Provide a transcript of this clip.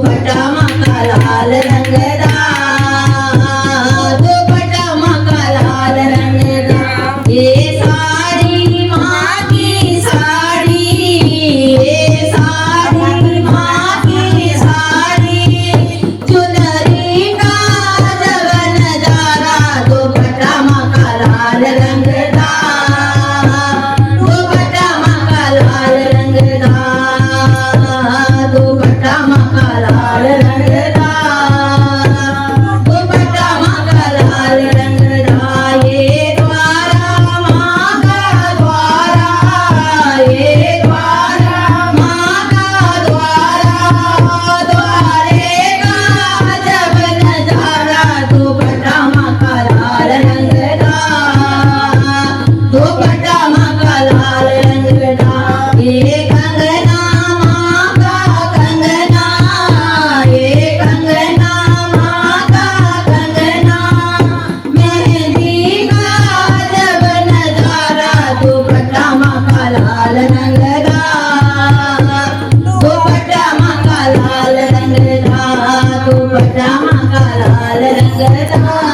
दुपट्टा माका लाल रंगदा दुपट्टा माका लाल रंगदा ये साडी माकी साडी ये साडी माकी साडी चुनरी का जवन जारा दुपट्टा माका लाल रंगदा दुपट्टा माका लाल रंगदा दुपट्टा माका लाल रंगदा दुपट्टा माका लाल रंगदा ये द्वारा माका द्वारा ये द्वारा माका द्वारा द्वारे का जब नजारा दुपट्टा माका लाल रंगदा दुपट्टा माका लाल रंगदा ये कंगना माका कंगना ये कंगना माका कंगना मेहंदी का जब नजारा दुपट्टा माका लाल रंगदा दुपट्टा माका लाल रंगदा दुपट्टा माका लाल रंगदा